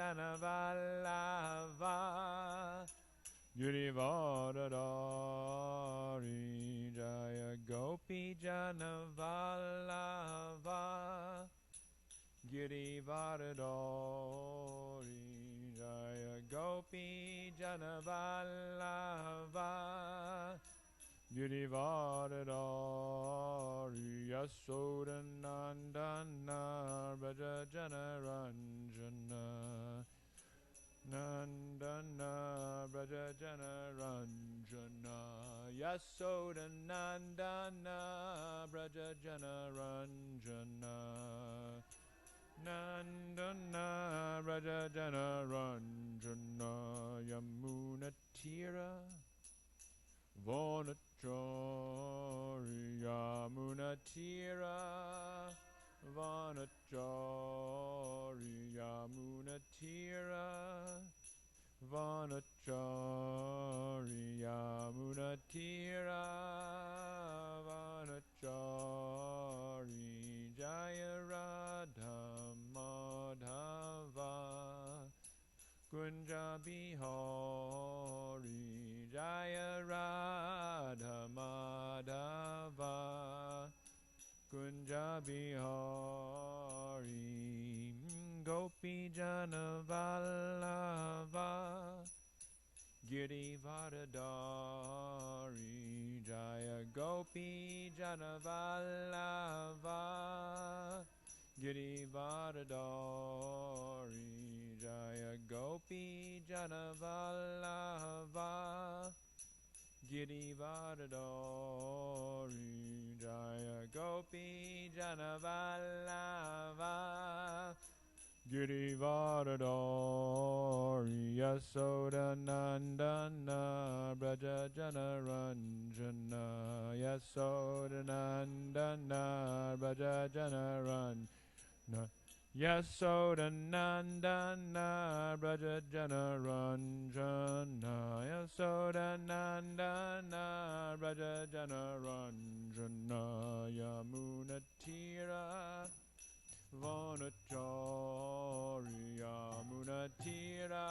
Janavallabha Girivardhari Jaya Gopi Janavallabha Girivardhari Jaya Gopi Janavallabha Girivardhari Yasodanandana Braja Janaranjana Nandana Braja Janaranjana Yasodanandana Braja Janaranjana Nandana Braja Janaranjana Yamunatira Vanachari Yamunatira Vanachari Yamunatira Vanachari Yamunatira Vanachari Jaya Radha Madhava Kunja Bihari Jaya Radha Madhava Kunja Bihari Gopi Jana Vallabha Girivardhari Jaya Gopi Jana Vallabha Girivardhari Jaya Gopi Jana Vallabha Girivardhari Jaya Gopi Jana Vallabha Girivardhari Yasodanandana Braja Janaranjana Yasodanandana Braja Janaranjana Yasodanandana Braja Janaranjana Yasodanandana Braja Janaranjana Yamunatira Vanachari Yamunatira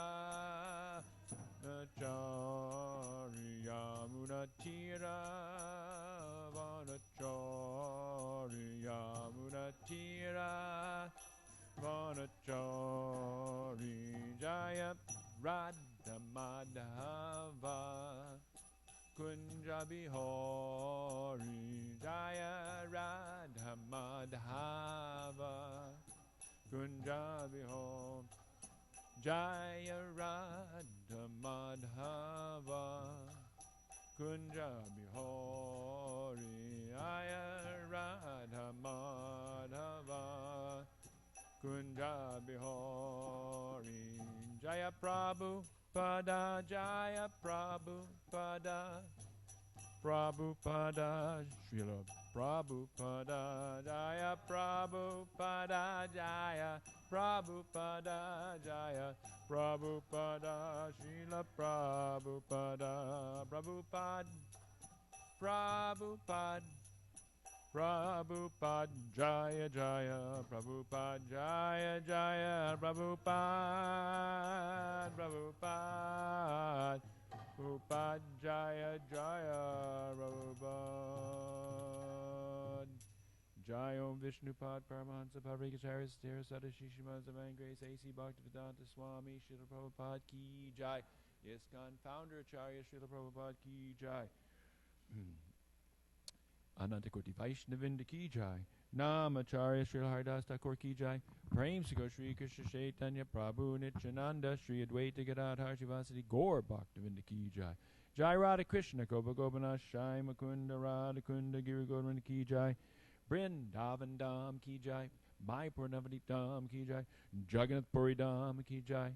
Vanachari Yamunatira Vanachari Yamunatira Vanachari Jaya Radha Madhava Kunja Bihari Jaya Radha Madhava Kunja Bihari Jaya Radha Madhava Kunja Bihari Jaya Radha Madhava Kunja Bihari Jaya Prabhupada Jaya Prabhupada Prabhupada Srila Prabhupada Jaya Prabhupada Jaya Prabhupada Jaya Prabhupada Srila Prabhupada Prabhupada Prabhupada Prabhupada Jaya Jaya Prabhupada Jaya Jaya Prabhupada Prabhupada Prabhupada Jaya Jaya Prabhupada Jaya Om Vishnupad Paramahansa Parikacharya Stira Sadashishiman Savan Grace A.C. Bhaktivedanta Swami Srila Prabhupada Ki Jai ISKCON Founder Acharya Srila Prabhupada Ki Jai Anantakoti Vaishnavinda Ki Jai Namacharya Srila Haridas Thakur Ki Jai Prem Siko Shri Krishna Chaitanya Prabhu Nityananda Shri Advaita Gadadhar Shivasati Gaur Bhaktivinda Ki Jai Jai Radha Krishna Gopa Gopinath Shai Mukunda Radha Kunda Giri Govardhana Ki Jai Vrindavan Dham Ki Jai Mayapur Navadip Dham Ki Jai Jagannath Puri Dham Ki Jai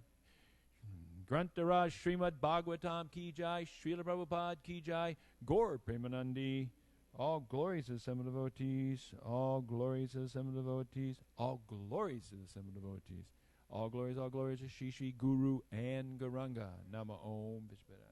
Grantaraj Srimad Bhagavatam Ki Jai Srila Prabhupada Ki Jai Gaur Premanandi All glories to the seven devotees, all glories to the seven devotees, all glories to the seven devotees, all glories to Shri Shri Guru and Gauranga. Nama Om Vishpadaya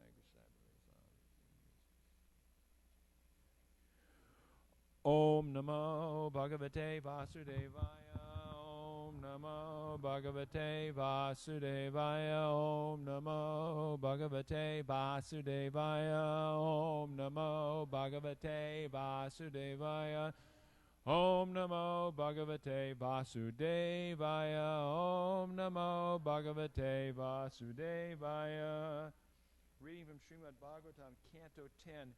Om Namo Bhagavate Vasudevaya Om Namo Bhagavate Vasudevaya. Om Namo Bhagavate Vasudevaya. Om Namo Bhagavate Vasudevaya. Om Namo Bhagavate Vasudevaya. Om Namo Bhagavate Vasudevaya. Reading from Srimad Bhagavatam, Canto 10,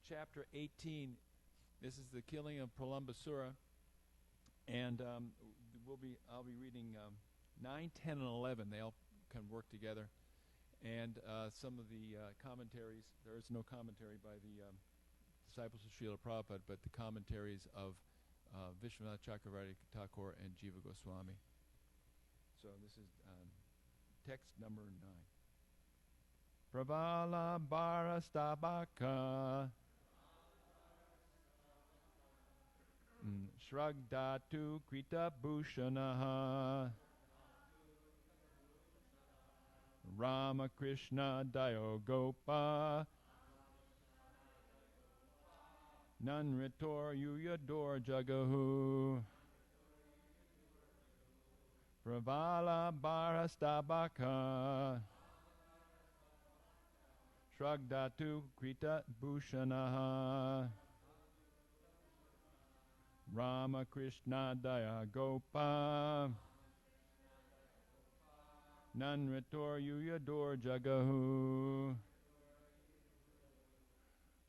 Chapter 18. This is the killing of Pralambasura. And I'll be reading 9, 10, and 11. They all kind of work together. And some of the commentaries, there is no commentary by the disciples of Srila Prabhupada, but the commentaries of Vishwanath Chakravarti Thakur and Jiva Goswami. So this is text number 9. Pravala Bharastabhaka Shragdatu Krita Bhushanaha Ramakrishna Dayogopa Nanritor Yuyador Jagahu Pravala Bharastabhaka Shragdatu Krita Bhushanaha Ramakrishna Daya Gopa Nanritor Yuyador Jagahu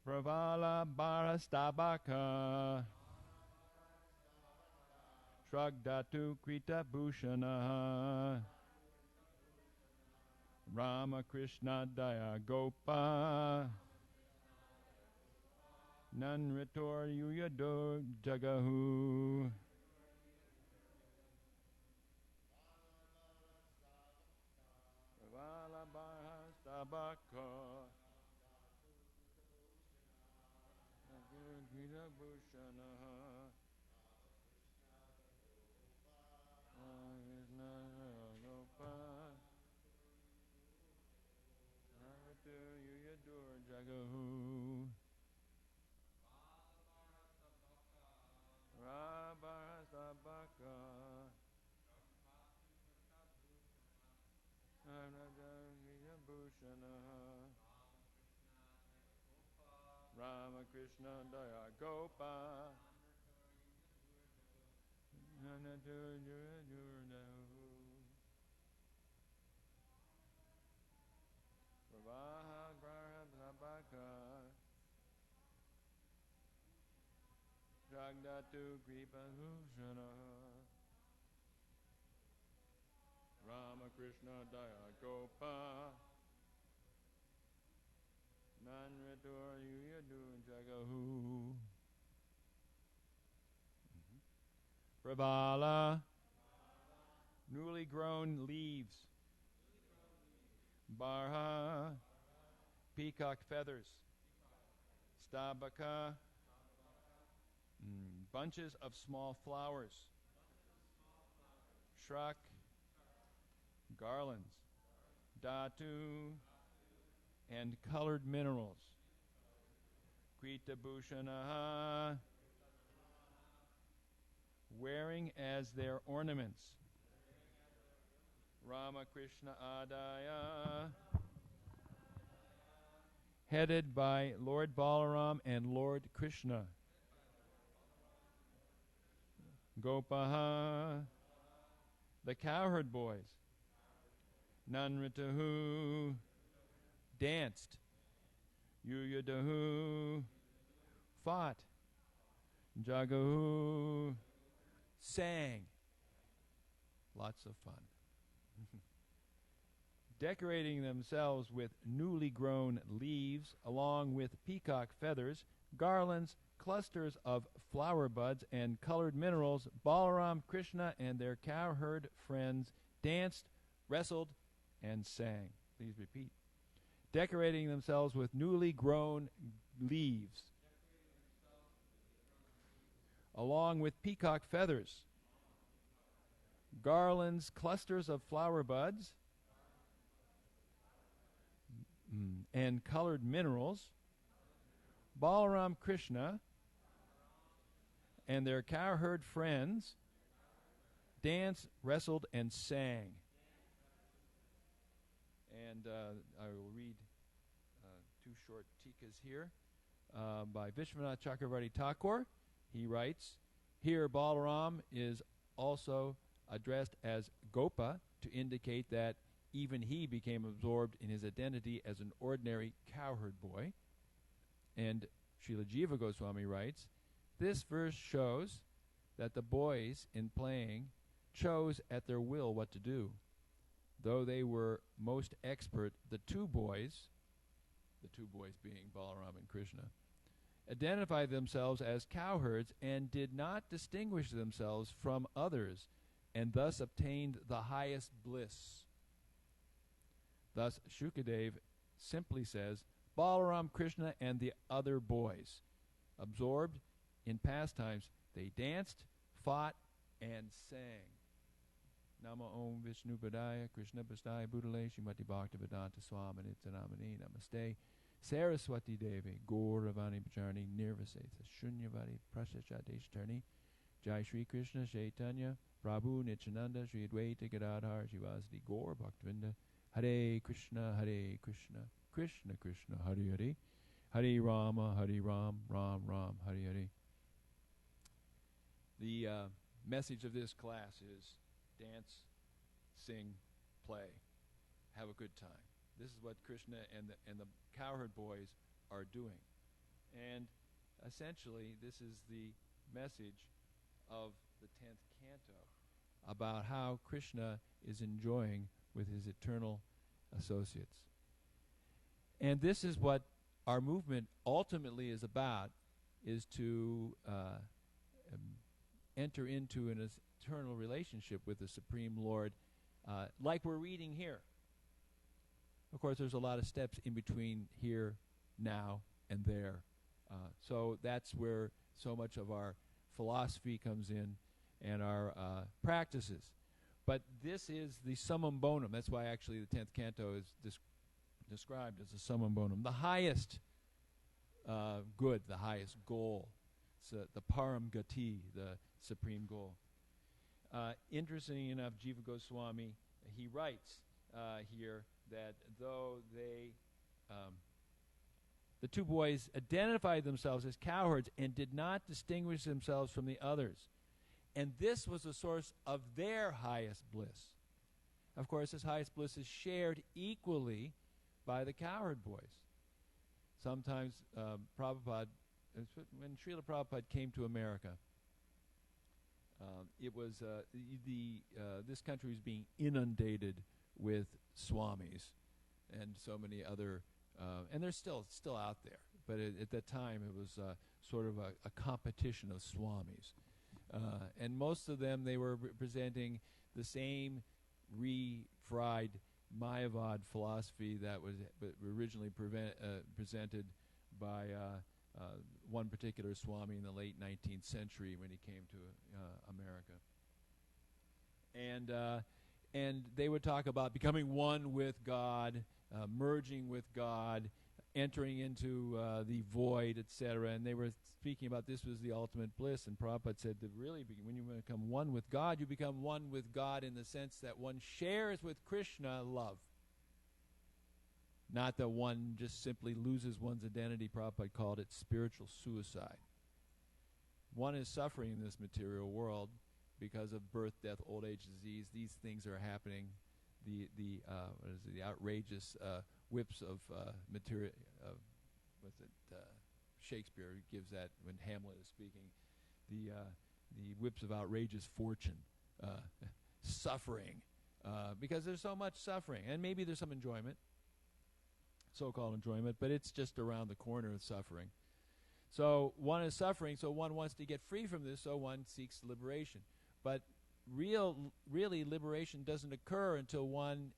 Pravala Bharastabhaka Shragdatu Krita Bhushanaha Ramakrishna Daya Gopa Nanritor Yuyador Jagahu. Pravala Bharastabhaka Krita Bhushanaha Ramakrishna Daya Gopa Nanritor Yuyador Jagahu. Bharastabhaka Ramakrishna Daya Gopa Bharastabhaka Shragdatu Kripa Bhushanaha Ramakrishna Daya Gopa Nanritor Yuyador Jagahu. Pravala, newly grown leaves. Barha, peacock feathers. Stabhaka, bunches of small flowers. Shrak, garlands. Dhatu, and colored minerals. Krita Bhushanaha, wearing as their ornaments. Ramakrishna Adaya, headed by Lord Balaram and Lord Krishna. Gopaha, the cowherd boys. Nanritahu, danced. Yuyadahu, fought. Jagahu, sang. Lots of fun. Decorating themselves with newly grown leaves, along with peacock feathers, garlands, clusters of flower buds, and colored minerals, Balaram, Krishna, and their cowherd friends danced, wrestled, and sang. Please repeat. Decorating themselves with newly grown leaves, along with peacock feathers, garlands, clusters of flower buds, and colored minerals, Balaram, Krishna, and their cowherd friends danced, wrestled, and sang. And I will read two short tikas here by Vishwanath Chakravarti Thakur. He writes, here Balaram is also addressed as Gopa to indicate that even he became absorbed in his identity as an ordinary cowherd boy. And Srila Jiva Goswami writes, this verse shows that the boys in playing chose at their will what to do. Though they were most expert, the two boys being Balaram and Krishna, identified themselves as cowherds and did not distinguish themselves from others, and thus obtained the highest bliss. Thus, Shukadev simply says, Balaram, Krishna, and the other boys. Absorbed in pastimes, they danced, fought, and sang. Nama Om Vishnu Padaya, Krishna Pastaya Budale, Shrimati Bhaktivedanta Swamini Tanamani Namaste, Saraswati Devi, Gauravani Pacharni, Nirvasetha, Shunyavadi, Prashachadeshtarni, Jai Shri Krishna Chaitanya, Prabhu Nityananda, Shri Advaita Gadadhar, Shivasadi, Gaur Bhaktivinda, Hare Krishna, Krishna Krishna, Hare Hare, Hare Rama, Hare Ram, Ram Ram, Hare Hare. The message of this class is dance, sing, play, have a good time. This is what Krishna and the cowherd boys are doing. And essentially, this is the message of the 10th canto about how Krishna is enjoying with his eternal associates. And this is what our movement ultimately is about, is to enter into an eternal relationship with the Supreme Lord, like we're reading here. Of course, there's a lot of steps in between here, now, and there. So that's where so much of our philosophy comes in and our practices. But this is the summum bonum. That's why actually the 10th canto is described as a summum bonum. The highest good, the highest goal. It's the param gati, the supreme goal. Interesting enough, Jiva Goswami, he writes here that though the two boys identified themselves as cowherds and did not distinguish themselves from the others, and this was the source of their highest bliss. Of course, this highest bliss is shared equally by the cowherd boys. Sometimes Prabhupada, when Srila Prabhupada came to America, it was this country was being inundated with swamis and so many other, and they're still out there. But at that time, it was sort of a competition of swamis, and most of them, they were presenting the same refried Mayavad philosophy that was originally presented by one particular Swami in the late 19th century when he came to America. And they would talk about becoming one with God, merging with God, entering into the void, etc. And they were speaking about this was the ultimate bliss. And Prabhupada said that really, when you become one with God, you become one with God in the sense that one shares with Krishna love. Not that one just simply loses one's identity. Prabhupada called it spiritual suicide. One is suffering in this material world because of birth, death, old age, disease. These things are happening. The outrageous whips of material. Shakespeare gives that when Hamlet is speaking. The whips of outrageous fortune, suffering, because there's so much suffering, and maybe there's some enjoyment, so-called enjoyment, but it's just around the corner of suffering. So one is suffering, so one wants to get free from this, so one seeks liberation. But really liberation doesn't occur until one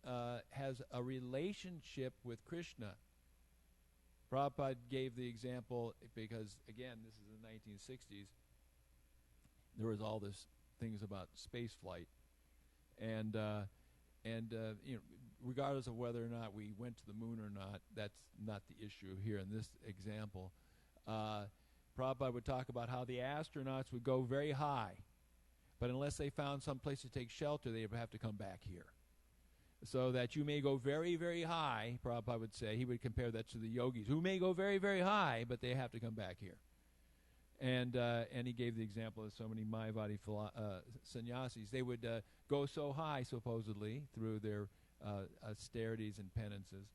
has a relationship with Krishna. Prabhupada gave the example because, again, this is the 1960s. There was all this things about space flight, and regardless of whether or not we went to the moon or not, that's not the issue here in this example. Prabhupada would talk about how the astronauts would go very high, But unless they found some place to take shelter, they would have to come back here. So that you may go very, very high, Prabhupada would say, he would compare that to the yogis, who may go very, very high, but they have to come back here. And he gave the example of so many Mayavadi sannyasis. They would go so high, supposedly, through their austerities and penances,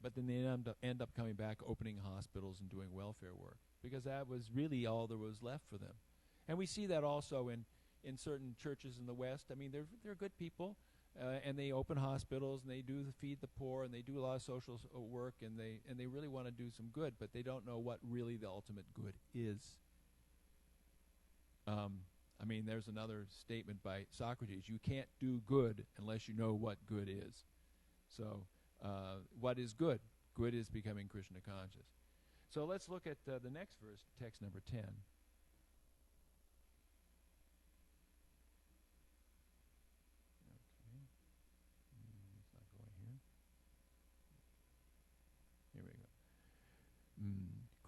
but then they end up coming back, opening hospitals and doing welfare work, because that was really all there was left for them. And we see that also in certain churches in the West. I mean, they're good people, and they open hospitals, and they do feed the poor, and they do a lot of social work, and they really want to do some good, but they don't know what really the ultimate good is. I mean, there's another statement by Socrates: you can't do good unless you know what good is. So, what is good? Good is becoming Krishna conscious. So let's look at the next verse, text number 10.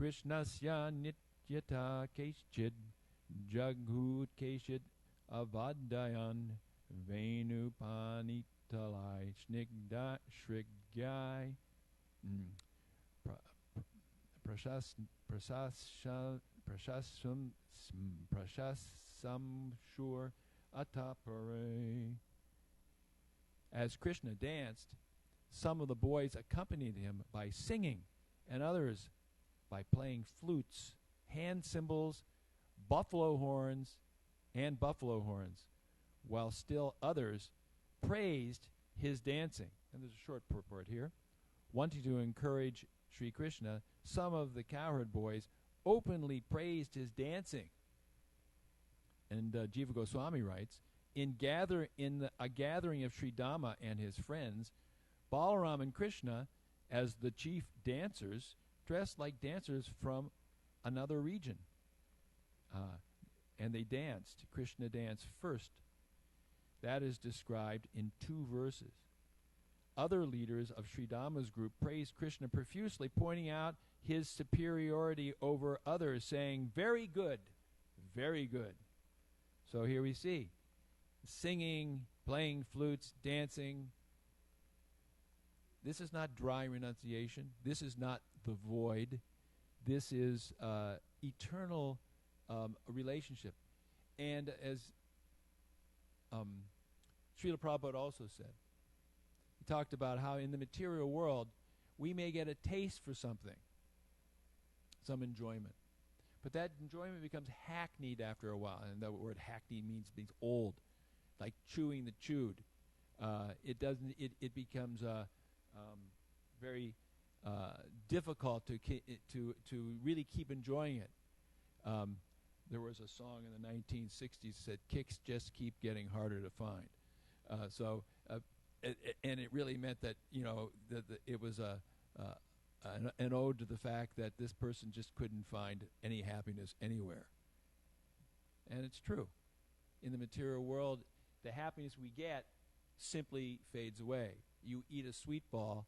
Krishnasya nityata keshchid jaghut keshid avadayan venupanitalai snigda shrigyai prashasam shur atapare. As Krishna danced, some of the boys accompanied him by singing, and others by playing flutes, hand cymbals, buffalo horns, while still others praised his dancing. And there's a short purport here. Wanting to encourage Sri Krishna, some of the cowherd boys openly praised his dancing. And Jiva Goswami writes, a gathering of Sri Dhamma and his friends, Balaram and Krishna, as the chief dancers, dressed like dancers from another region. And they danced. Krishna danced first. That is described in 2 verses. Other leaders of Sri Dhamma's group praised Krishna profusely, pointing out his superiority over others, saying, very good, very good. So here we see singing, playing flutes, dancing. This is not dry renunciation. This is not the void. This is eternal relationship. And as Srila Prabhupada also said, he talked about how in the material world we may get a taste for something, some enjoyment. But that enjoyment becomes hackneyed after a while. And the word hackneyed means old, like chewing the chewed. It becomes very difficult to really keep enjoying it. There was a song in the 1960s that said, "Kicks just keep getting harder to find." And it really meant that that it was an ode to the fact that this person just couldn't find any happiness anywhere. And it's true. In the material world, the happiness we get simply fades away. You eat a sweet ball,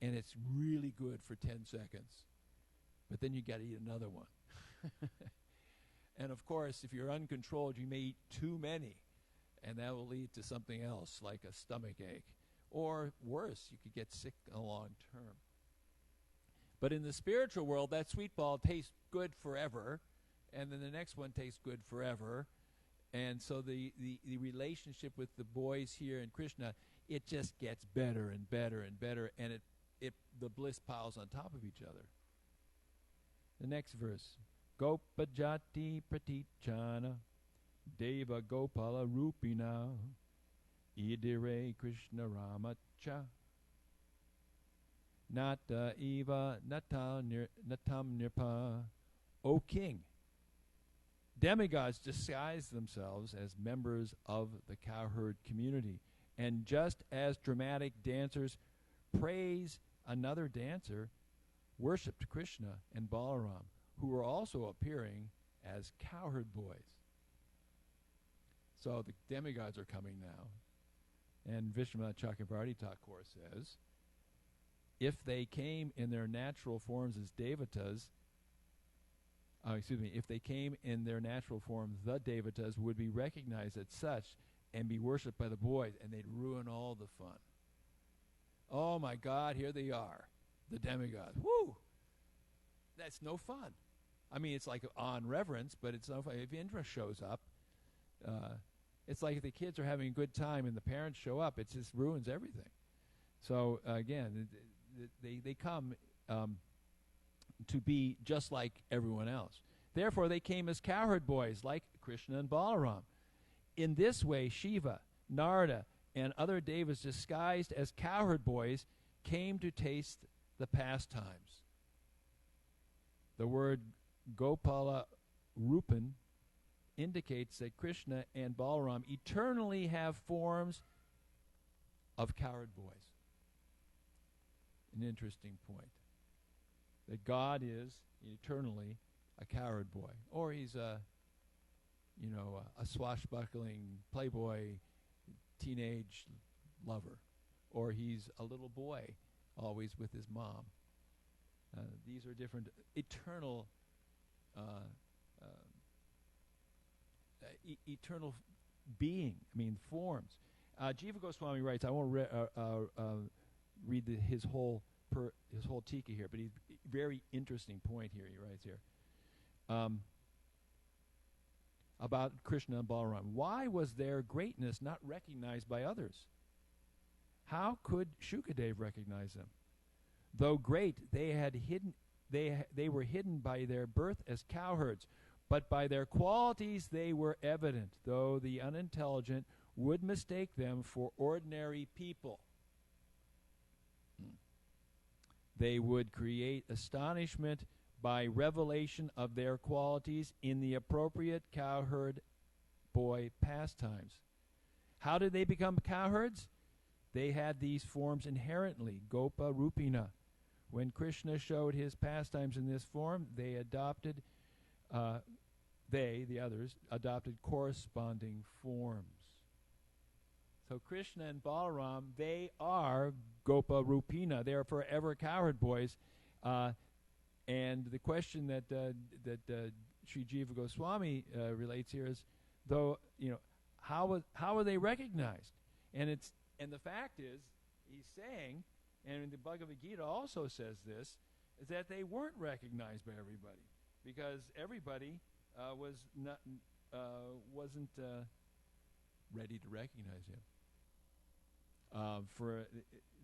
and it's really good for 10 seconds. But then you got to eat another one. And of course, if you're uncontrolled, you may eat too many, and that will lead to something else, like a stomach ache. Or worse, you could get sick in the long term. But in the spiritual world, that sweet ball tastes good forever, and then the next one tastes good forever. And so the relationship with the boys here in Krishna, it just gets better and better and better, and the bliss piles on top of each other. The next verse. Gopajati pratichana deva gopala rupina idire Krishna ramacha nata eva natam nirpa. O king, demigods disguise themselves as members of the cowherd community, and just as dramatic dancers praise another dancer, worshipped Krishna and Balaram, who were also appearing as cowherd boys. So the demigods are coming now. And Vishwanath Chakravarti Thakur says, if they came in their natural forms as devatas, if they came in their natural form, the devatas would be recognized as such and be worshipped by the boys, and they'd ruin all the fun. Oh my God, here they are, the demigods. Woo! That's no fun. I mean, it's like on reverence, but it's no fun. If Indra shows up, it's like if the kids are having a good time and the parents show up, it just ruins everything. So again, they come to be just like everyone else. Therefore, they came as cowherd boys, like Krishna and Balaram. In this way, Shiva, Narada, and other devas disguised as cowherd boys came to taste the pastimes. The word Gopala Rupan indicates that Krishna and Balaram eternally have forms of cowherd boys. An interesting point. That God is eternally a cowherd boy, or he's a swashbuckling playboy teenage lover, or he's a little boy always with his mom. These are different eternal eternal being, forms. Jiva Goswami writes, I won't read his whole tika here, but he's very interesting point here. He writes here about Krishna and Balaram. Why was their greatness not recognized by others? How could Shukadev recognize them? Though great, they were hidden by their birth as cowherds, but by their qualities they were evident, though the unintelligent would mistake them for ordinary people. They would create astonishment by revelation of their qualities in the appropriate cowherd boy pastimes. How did they become cowherds? They had these forms inherently, Gopa Rupina. When Krishna showed his pastimes in this form, the others, adopted corresponding forms. So Krishna and Balaram, they are Gopa Rupina. They are forever cowherd boys. And the question that Sri Jiva Goswami relates here is, how are they recognized? And the fact is, he's saying, and the Bhagavad Gita also says this, is that they weren't recognized by everybody, because everybody wasn't ready to recognize him. For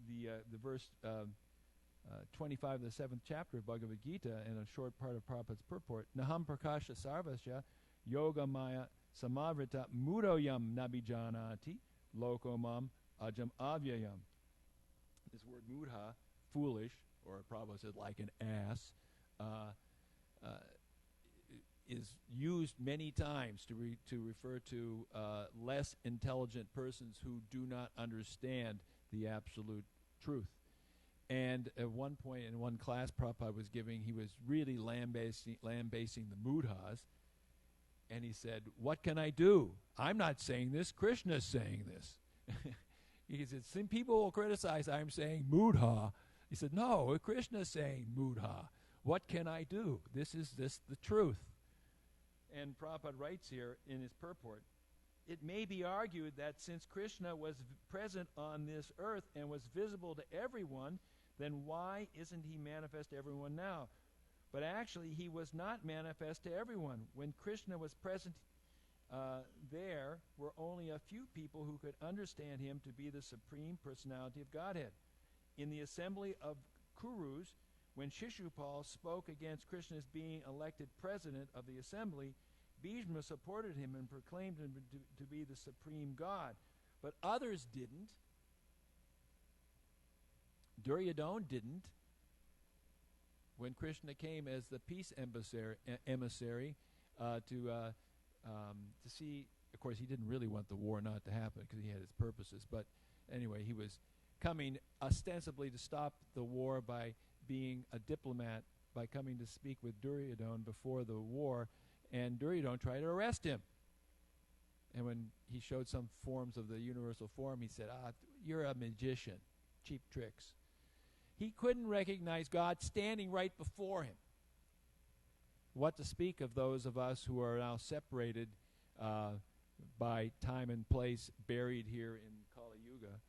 the verse 25 of the 7th chapter of Bhagavad Gita, and a short part of Prabhupada's purport, Naham Prakasha Sarvasya Yoga Maya Samavrita Mudoyam Nabijanati Lokomam Ajam Avyayam. This word mudha, foolish, or Prabhupada said like an ass, is used many times to refer to less intelligent persons who do not understand the absolute truth. And at one point in one class Prabhupada was giving, he was really lambasting the mudhas, and he said, "What can I do? I'm not saying this, Krishna's saying this." He said, "Some people will criticize I'm saying mudha." He said, "No, Krishna's saying mudha. What can I do? This is the truth." And Prabhupada writes here in his purport, it may be argued that since Krishna was present on this earth and was visible to everyone, then why isn't he manifest to everyone now? But actually, he was not manifest to everyone. When Krishna was present, there were only a few people who could understand him to be the Supreme Personality of Godhead. In the assembly of Kurus, when Shishupal spoke against Krishna's being elected president of the assembly, Bhishma supported him and proclaimed him to be the supreme God. But others didn't. Duryodhana didn't. When Krishna came as the peace emissary to see, of course, he didn't really want the war not to happen because he had his purposes. But anyway, he was coming ostensibly to stop the war by being a diplomat, by coming to speak with Duryodhana before the war, and Duryodhana tried to arrest him. And when he showed some forms of the universal form, he said, "You're a magician, cheap tricks." He couldn't recognize God standing right before him. what to speak of those of us who are now separated by time and place, buried here in Kali Yuga.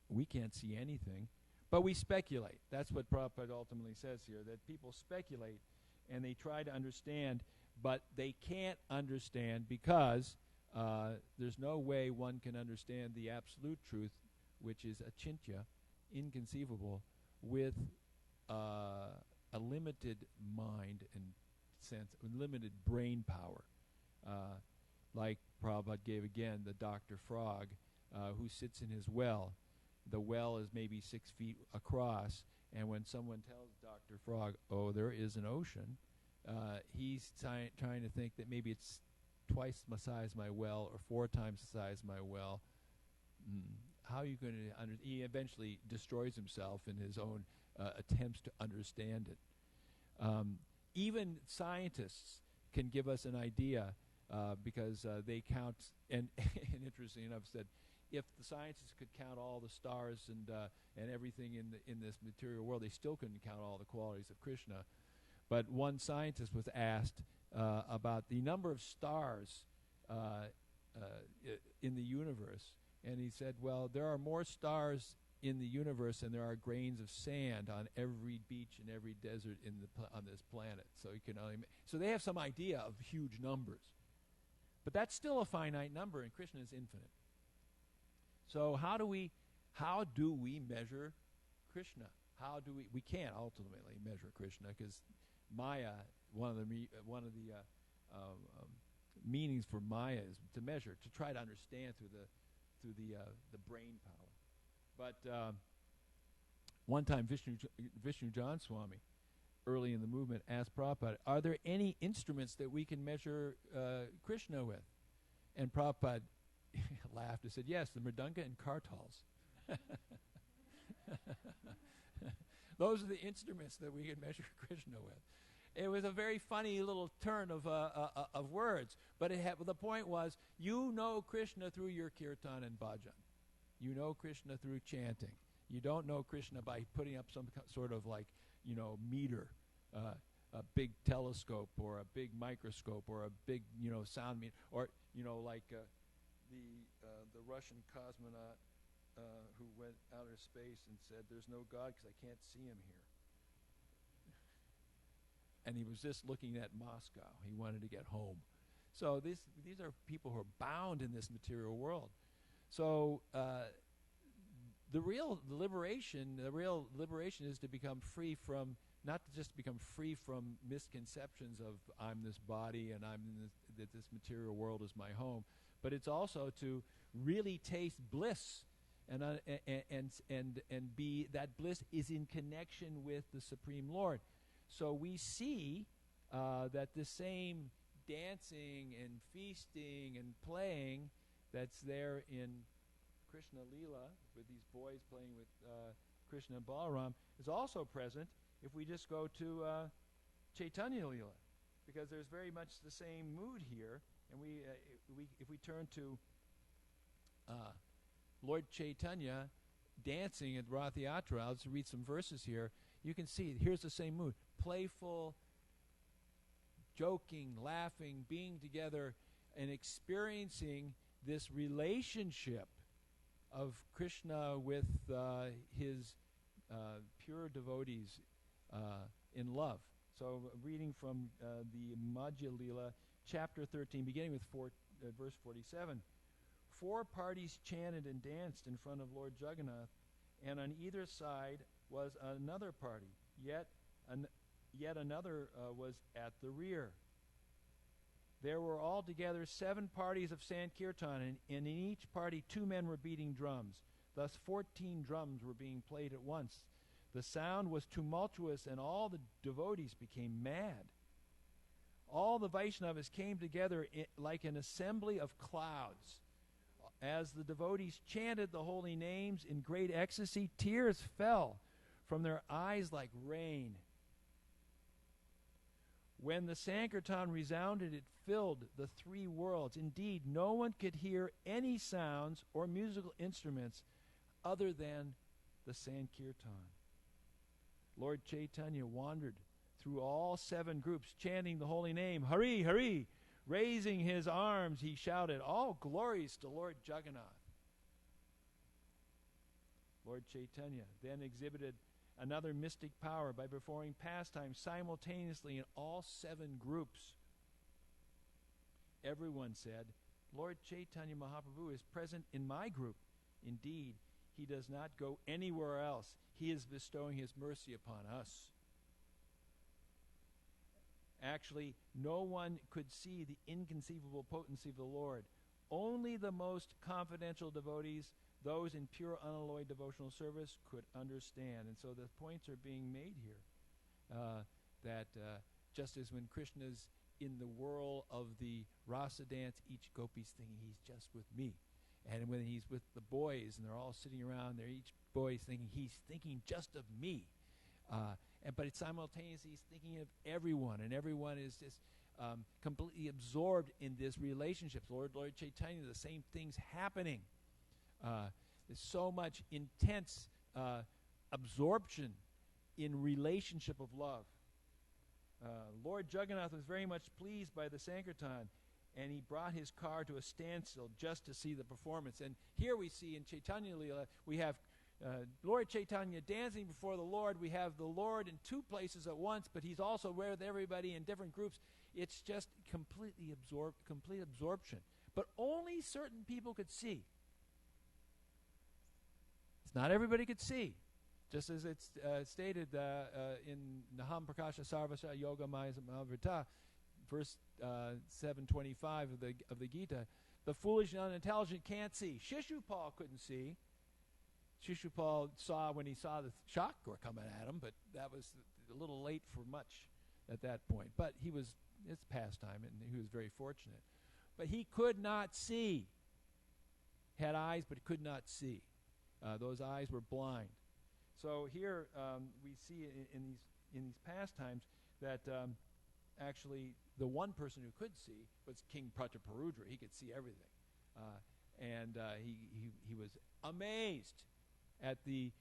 We can't see anything, but we speculate. That's what Prabhupada ultimately says here, that people speculate and they try to understand, but they can't understand because there's no way one can understand the absolute truth, which is achintya, inconceivable, with a limited mind and sense, limited brain power. Like Prabhupada gave again, the Dr. Frog, who sits in his well. The well is maybe 6 feet across, and when someone tells Dr. Frog, oh, there is an ocean, he's trying to think that maybe it's twice the size of my well or 4 times the size of my well. How are you going to he eventually destroys himself in his own attempts to understand it. Even scientists can give us an idea because they count, and interesting enough said, if the scientists could count all the stars and everything in this material world, they still couldn't count all the qualities of Krishna. But one scientist was asked about the number of stars in the universe, and he said, well, there are more stars in the universe than there are grains of sand on every beach and every desert on this planet. So you can only so they have some idea of huge numbers, but that's still a finite number, and Krishna is infinite. So how do we measure Krishna? We can't ultimately measure Krishna because Maya, one of the meanings for Maya is to measure, to try to understand through the brain power. But one time Vishnu John Swami, early in the movement, asked Prabhupada, are there any instruments that we can measure Krishna with? And Prabhupada laughed and said, yes, the mridanga and kartals. Those are the instruments that we can measure Krishna with. It was a very funny little turn of words, but the point was, you know Krishna through your kirtan and bhajan. You know Krishna through chanting. You don't know Krishna by putting up some sort of meter, a big telescope or a big microscope or a big sound meter, or like the Russian cosmonaut who went outer space and said, "There's no God because I can't see him here." And he was just looking at Moscow. He wanted to get home. So these are people who are bound in this material world. So the real liberation is to become free from, not to just become free from misconceptions of I'm this body and that this material world is my home, but it's also to really taste bliss and be that bliss is in connection with the Supreme Lord. So we see that the same dancing and feasting and playing that's there in Krishna Leela, with these boys playing with Krishna and Balaram, is also present if we just go to Chaitanya Leela, because there's very much the same mood here. And if we turn to Lord Chaitanya dancing at Rath Yatra, I'll just read some verses here. You can see here's the same mood: playful, joking, laughing, being together, and experiencing this relationship of Krishna with his pure devotees in love. So reading from the Madhya Leela, chapter 13, beginning with verse 47. 4 parties chanted and danced in front of Lord Jagannath, and on either side was another party. Yet another was at the rear. There were altogether 7 parties of Sankirtan, and in each party 2 men were beating drums. Thus 14 drums were being played at once. The sound was tumultuous, and all the devotees became mad. All the Vaishnavas came together like an assembly of clouds. As the devotees chanted the holy names in great ecstasy, tears fell from their eyes like rain. When the Sankirtan resounded, it filled the 3 worlds. Indeed, no one could hear any sounds or musical instruments other than the Sankirtan. Lord Chaitanya wandered through all 7 groups, chanting the holy name, Hari, Hari. Raising his arms, he shouted, all glories to Lord Jagannath. Lord Chaitanya then exhibited another mystic power by performing pastimes simultaneously in all 7 groups. Everyone said, Lord Chaitanya Mahaprabhu is present in my group. Indeed, he does not go anywhere else. He is bestowing his mercy upon us. Actually, no one could see the inconceivable potency of the Lord. Only the most confidential devotees, those in pure unalloyed devotional service, could understand. And so the points are being made here that just as when Krishna's in the whirl of the rasa dance, each gopi's thinking he's just with me. And when he's with the boys and they're all sitting around there, each boy's thinking he's thinking just of me. But it's simultaneously he's thinking of everyone, and everyone is just completely absorbed in this relationship. Lord Chaitanya, the same thing's happening. There's so much intense absorption in relationship of love. Lord Jagannath was very much pleased by the Sankirtan, and he brought his car to a standstill just to see the performance. And here we see in Chaitanya Leela, we have Lord Chaitanya dancing before the Lord. We have the Lord in 2 places at once, but he's also with everybody in different groups. It's just complete absorption. But only certain people could see. It's not everybody could see. Just as it's stated in Naham Prakasha Sarvasya Yoga Maya Mahavrita, verse 725 of the Gita, the foolish and unintelligent can't see. Shishupal couldn't see. Shishupal saw when he saw the chakra coming at him, but that was a little late for much at that point. But it's pastime, and he was very fortunate. But he could not see. Had eyes, but could not see. Those eyes were blind. So here we see in these pastimes that actually the one person who could see was King Prataparudra. He could see everything, and he was amazed at the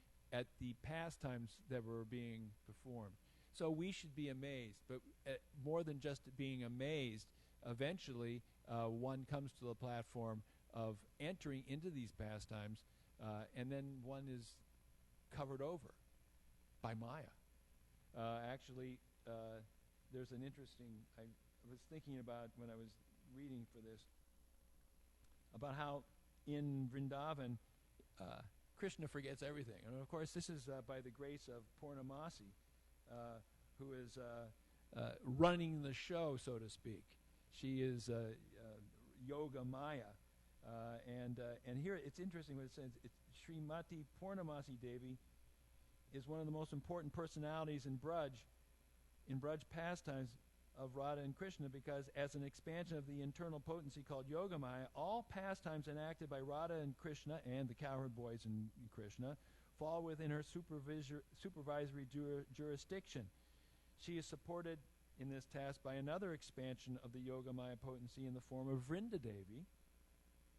pastimes that were being performed. So we should be amazed, but more than just being amazed, eventually one comes to the platform of entering into these pastimes, and then one is covered over by Maya. Actually, there's an interesting, I was thinking about when I was reading for this, about how in Vrindavan, Krishna forgets everything. And of course, this is by the grace of Purnamasi, who is running the show, so to speak. She is Yoga Maya. And here it's interesting what it says. Srimati Purnamasi Devi is one of the most important personalities in Braj pastimes of Radha and Krishna, because as an expansion of the internal potency called Yogamaya, all pastimes enacted by Radha and Krishna and the cowherd boys and Krishna fall within her supervisory jurisdiction. She is supported in this task by another expansion of the Yogamaya potency in the form of Vrinda Devi,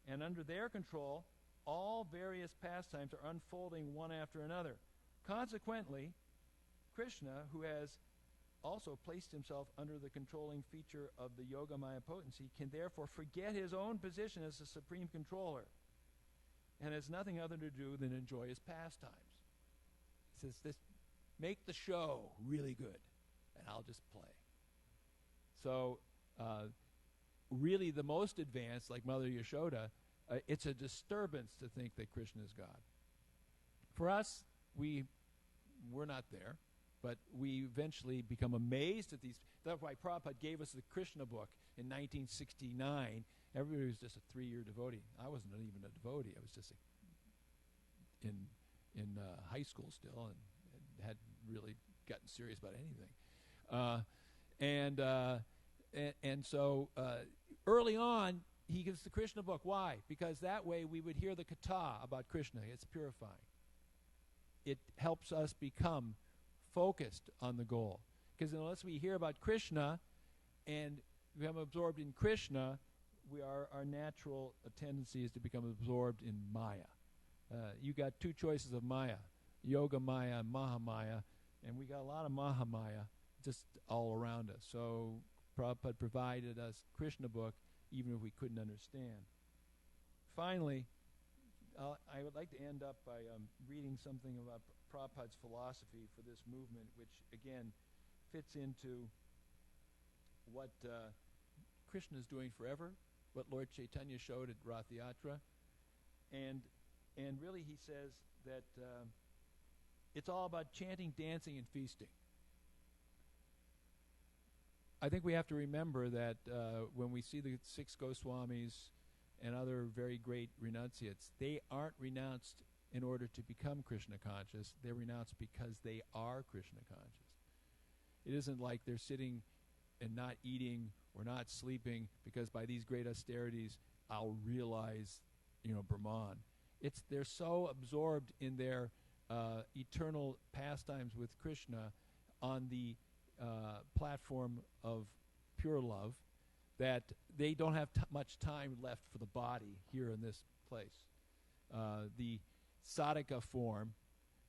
and under their control, all various pastimes are unfolding one after another. Consequently, Krishna, who has also placed himself under the controlling feature of the Yogamaya potency, can therefore forget his own position as the supreme controller and has nothing other to do than enjoy his pastimes. He says, "This, make the show really good, and I'll just play." So, really the most advanced, like Mother Yashoda, it's a disturbance to think that Krishna is God. For us, we're not there, but we eventually become amazed at these. That's why Prabhupada gave us the Krishna book in 1969. Everybody was just a 3-year devotee. I wasn't even a devotee. I was just in high school still, and hadn't really gotten serious about anything. And so early on, he gives the Krishna book. Why? Because that way we would hear the katha about Krishna. It's purifying. It helps us become focused on the goal. Because unless we hear about Krishna and become absorbed in Krishna, our natural tendency is to become absorbed in Maya. You got 2 choices of Maya, Yoga Maya and Mahamaya, and we got a lot of Mahamaya, just all around us. So Prabhupada provided us Krishna book even if we couldn't understand. Finally, I would like to end up by reading something about Prabhupada's philosophy for this movement, which again fits into what Krishna is doing forever, what Lord Chaitanya showed at Rath Yatra, and really he says that it's all about chanting, dancing, and feasting. I think we have to remember that when we see the 6 Goswamis and other very great renunciates, they aren't renounced in order to become Krishna conscious. They're renounced because they are Krishna conscious. It isn't like they're sitting and not eating or not sleeping because by these great austerities I'll realize, Brahman. They're so absorbed in their eternal pastimes with Krishna on the platform of pure love that they don't have much time left for the body here in this place. The sadhaka form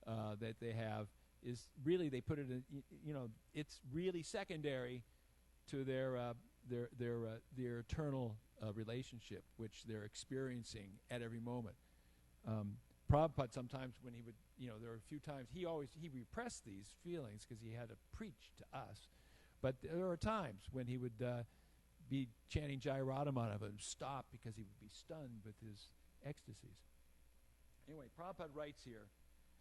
that they have is really, they put it in, it's really secondary to their eternal relationship, which they're experiencing at every moment. Prabhupada sometimes when he would, there were a few times, he repressed these feelings because he had to preach to us. But there were times when he would be chanting Jai Radhamana and stop because he would be stunned with his ecstasies. Anyway, Prabhupada writes here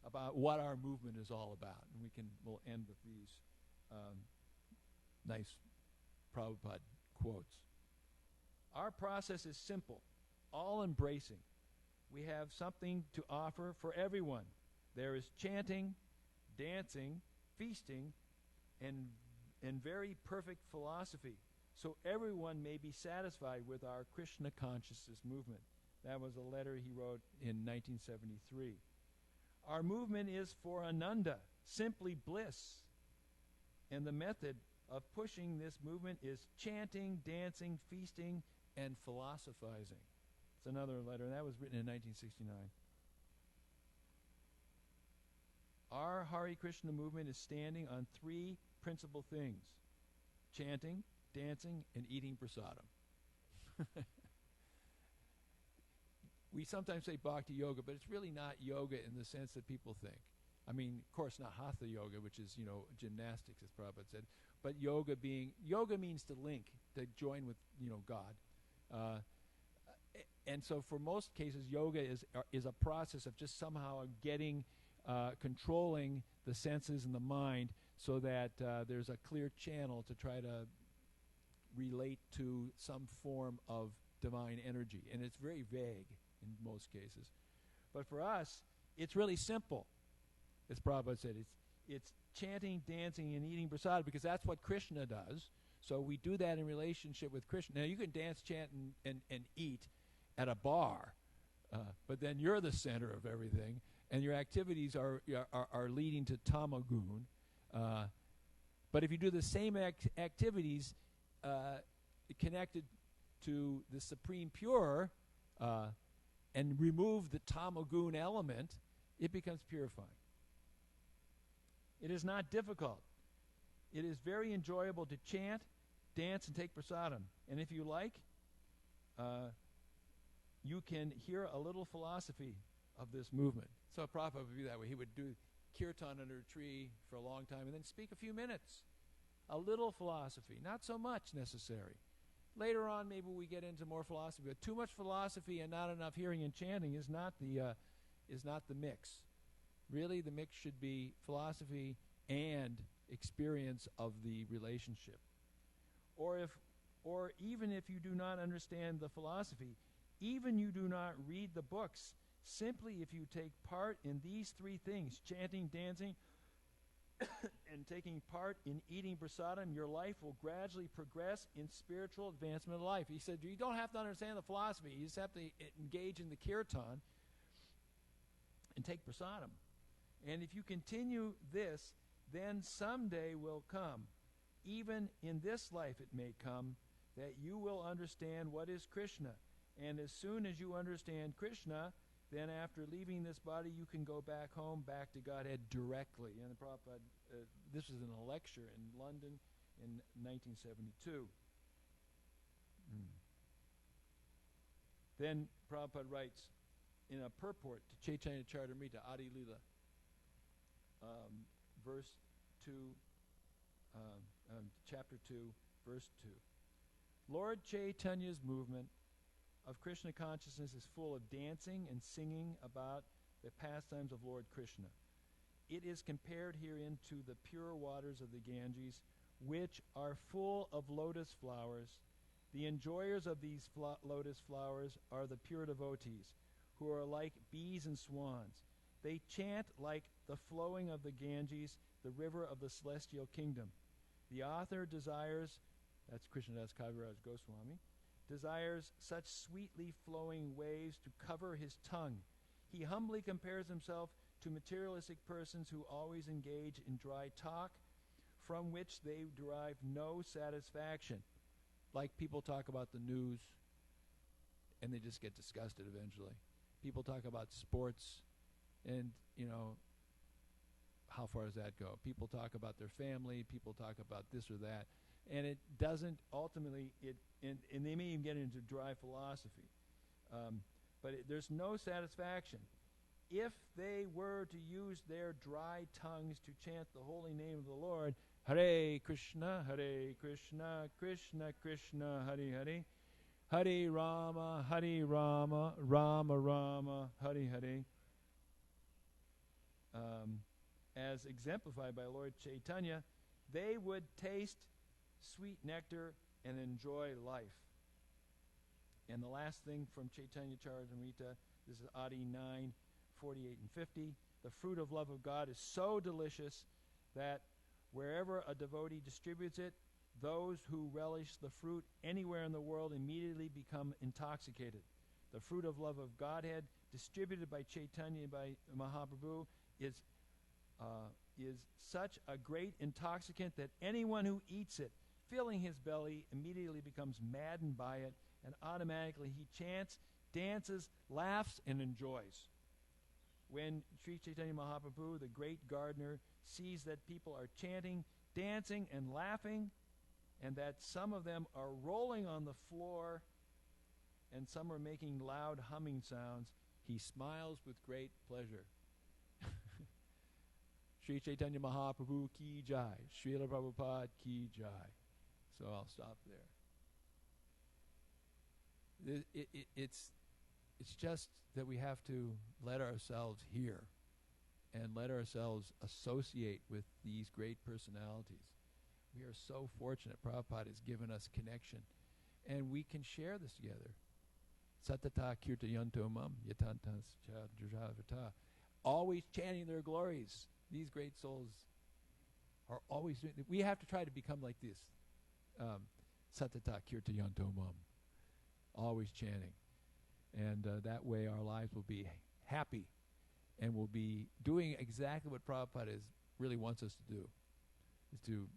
about what our movement is all about. And we'll end with these nice Prabhupada quotes. Our process is simple, all-embracing. We have something to offer for everyone. There is chanting, dancing, feasting, and very perfect philosophy, so everyone may be satisfied with our Krishna consciousness movement. That was a letter he wrote in 1973. Our movement is for Ananda, simply bliss. And the method of pushing this movement is chanting, dancing, feasting, and philosophizing. It's another letter, and that was written in 1969. Our Hare Krishna movement is standing on 3 principal things: chanting, dancing, and eating prasadam. We sometimes say bhakti yoga, but it's really not yoga in the sense that people think. I mean, of course, not hatha yoga, which is, gymnastics, as Prabhupada said, but yoga means to link, to join with, God. And so for most cases, yoga is a process of just somehow getting, controlling the senses and the mind so that there's a clear channel to try to relate to some form of divine energy. And it's very vague in most cases. But for us, it's really simple. As Prabhupada said, it's chanting, dancing, and eating prasad, because that's what Krishna does. So we do that in relationship with Krishna. Now, you can dance, chant, and eat at a bar, but then you're the center of everything, and your activities are leading to tamagun. But if you do the same activities connected to the Supreme Pure and remove the tamagun element, it becomes purifying. It is not difficult. It is very enjoyable to chant, dance, and take prasadam. And if you like, you can hear a little philosophy of this movement. So Prabhupada would be that way. He would do kirtan under a tree for a long time and then speak a few minutes. A little philosophy, not so much necessary. Later on, maybe we get into more philosophy, but too much philosophy and not enough hearing and chanting is not the mix. Really, the mix should be philosophy and experience of the relationship. Or even if you do not understand the philosophy, even you do not read the books, simply if you take part in these 3 things, chanting, dancing, and taking part in eating prasadam, your life will gradually progress in spiritual advancement of life. He said, you don't have to understand the philosophy. You just have to engage in the kirtan and take prasadam. And if you continue this, then someday will come, even in this life it may come, that you will understand what is Krishna. And as soon as you understand Krishna, then after leaving this body, you can go back home, back to Godhead directly. And the Prabhupada, this was in a lecture in London in 1972. Then Prabhupada writes in a purport to Chaitanya Charitamrita, Adi Lila, verse 2, chapter 2, verse 2. Lord Chaitanya's movement of Krishna consciousness is full of dancing and singing about the pastimes of Lord Krishna. It is compared herein to the pure waters of the Ganges, which are full of lotus flowers. The enjoyers of these lotus flowers are the pure devotees, who are like bees and swans. They chant like the flowing of the Ganges, the river of the celestial kingdom. The author desires, that's Krishnadas Kaviraj Goswami, desires such sweetly flowing waves to cover his tongue. He humbly compares himself to materialistic persons who always engage in dry talk, from which they derive no satisfaction. Like people talk about the news, and they just get disgusted eventually. People talk about sports, and, how far does that go? People talk about their family, people talk about this or that, and it doesn't ultimately, and they may even get into dry philosophy. But there's no satisfaction. If they were to use their dry tongues to chant the holy name of the Lord, Hare Krishna, Krishna Krishna, Hare Hare, Hare Rama, Rama Rama, Hare Hare, as exemplified by Lord Chaitanya, they would taste sweet nectar and enjoy life. And the last thing from Chaitanya Charitamrita, this is Adi 9, 48 and 50. The fruit of love of God is so delicious that wherever a devotee distributes it, those who relish the fruit anywhere in the world immediately become intoxicated. The fruit of love of Godhead, distributed by Chaitanya, by Mahaprabhu, is such a great intoxicant that anyone who eats it, filling his belly, immediately becomes maddened by it, and automatically he chants, dances, laughs, and enjoys. When Sri Chaitanya Mahaprabhu, the great gardener, sees that people are chanting, dancing, and laughing, and that some of them are rolling on the floor, and some are making loud humming sounds, he smiles with great pleasure. Sri Chaitanya Mahaprabhu ki jai, Srila Prabhupada ki jai. So I'll stop there. It's just that we have to let ourselves hear and let ourselves associate with these great personalities. We are so fortunate. Prabhupada has given us connection, and we can share this together. Satata kirtayanto mam yatantas chadravata. Always chanting their glories. These great souls are always doing it. We have to try to become like this. Satata kirtayanto mam. Always chanting. And that way our lives will be happy, and we'll be doing exactly what Prabhupada really wants us to do, is to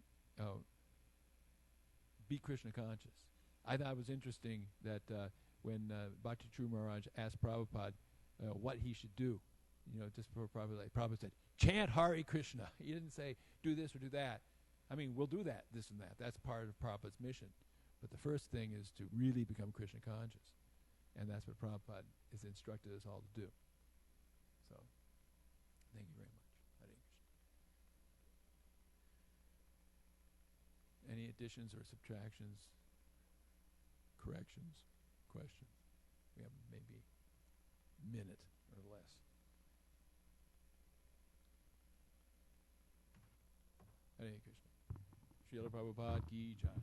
be Krishna conscious. I thought it was interesting that when Bhakti True Maharaj asked Prabhupada what he should do, just for Prabhupada, Prabhupada said, chant Hare Krishna. He didn't say, do this or do that. I mean, we'll do that, this and that. That's part of Prabhupada's mission. But the first thing is to really become Krishna conscious. And that's what Prabhupada has instructed us all to do. So, thank you very much. Hare Krishna. Any additions or subtractions, corrections, questions? We have maybe a minute or less. Hare Krishna. Srila Prabhupada ki jai.